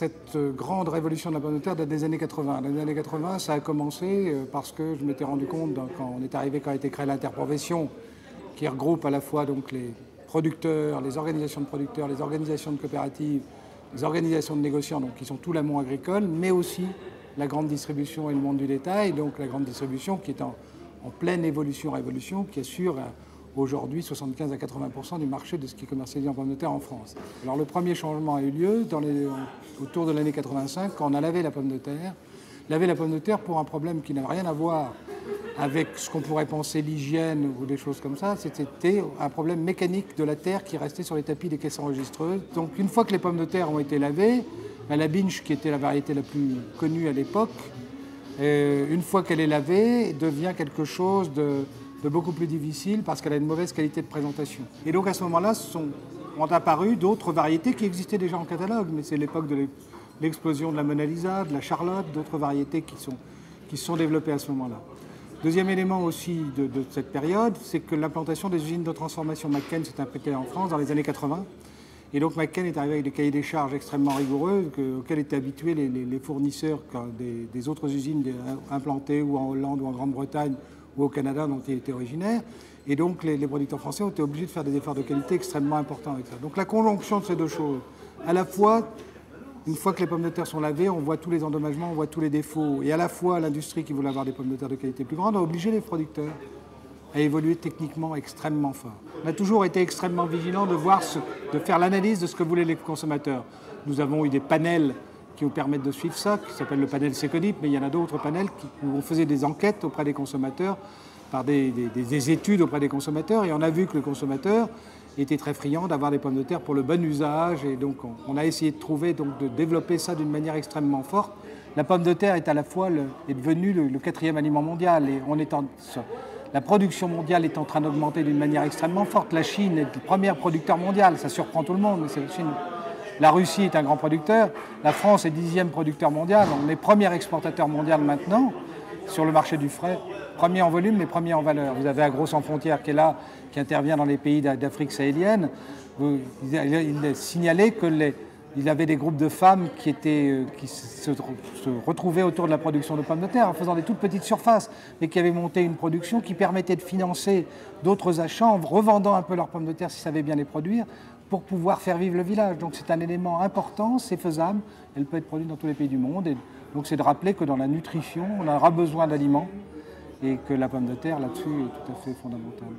Cette grande révolution de la pomme de terre date des années 80. Dans les années 80, ça a commencé parce que je m'étais rendu compte, quand on est arrivé, quand a été créée l'interprofession, qui regroupe à la fois donc les producteurs, les organisations de producteurs, les organisations de coopératives, les organisations de négociants, donc qui sont tout l'amont agricole, mais aussi la grande distribution et le monde du détail, donc la grande distribution qui est en pleine révolution, qui assure aujourd'hui 75 à 80% du marché de ce qui est commercialisé en pomme de terre en France. Alors le premier changement a eu lieu autour de l'année 85, quand on a lavé la pomme de terre. Laver la pomme de terre pour un problème qui n'avait rien à voir avec ce qu'on pourrait penser l'hygiène ou des choses comme ça. C'était un problème mécanique de la terre qui restait sur les tapis des caisses enregistreuses. Donc une fois que les pommes de terre ont été lavées, la Binge, qui était la variété la plus connue à l'époque, une fois qu'elle est lavée, devient quelque chose de beaucoup plus difficile parce qu'elle a une mauvaise qualité de présentation. Et donc à ce moment-là, ont apparu d'autres variétés qui existaient déjà en catalogue, mais c'est l'époque de l'explosion de la Mona Lisa, de la Charlotte, d'autres variétés qui se sont développées à ce moment-là. Deuxième élément aussi de cette période, c'est que l'implantation des usines de transformation McCain s'est implantée en France dans les années 80. Et donc McCain est arrivé avec des cahiers des charges extrêmement rigoureux auxquels étaient habitués les fournisseurs des autres usines implantées ou en Hollande ou en Grande-Bretagne ou au Canada dont il était originaire. Et donc les producteurs français ont été obligés de faire des efforts de qualité extrêmement importants avec ça. Donc la conjonction de ces deux choses, à la fois, une fois que les pommes de terre sont lavées, on voit tous les endommagements, on voit tous les défauts. Et à la fois, l'industrie qui voulait avoir des pommes de terre de qualité plus grande a obligé les producteurs à évoluer techniquement extrêmement fort. On a toujours été extrêmement vigilants de faire l'analyse de ce que voulaient les consommateurs. Nous avons eu des panels qui nous permettent de suivre ça, qui s'appelle le panel Seconip, mais il y en a d'autres panels où on faisait des enquêtes auprès des consommateurs, par des études auprès des consommateurs, et on a vu que le consommateur était très friand d'avoir des pommes de terre pour le bon usage, et donc on a essayé de développer ça d'une manière extrêmement forte. La pomme de terre est à la fois est devenue le 4e aliment mondial, et la production mondiale est en train d'augmenter d'une manière extrêmement forte. La Chine est le premier producteur mondial, ça surprend tout le monde, mais c'est la Chine. La Russie est un grand producteur, la France est 10e producteur mondial, on est premier exportateur mondial maintenant sur le marché du frais, premier en volume mais premier en valeur. Vous avez Agro Sans Frontières qui est là, qui intervient dans les pays d'Afrique sahélienne. Il signalait qu'il avait des groupes de femmes qui se retrouvaient autour de la production de pommes de terre en faisant des toutes petites surfaces, mais qui avaient monté une production qui permettait de financer d'autres achats en revendant un peu leurs pommes de terre s'ils savaient bien les produire, pour pouvoir faire vivre le village. Donc c'est un élément important, c'est faisable, elle peut être produite dans tous les pays du monde. Et donc c'est de rappeler que dans la nutrition, on aura besoin d'aliments et que la pomme de terre là-dessus est tout à fait fondamentale.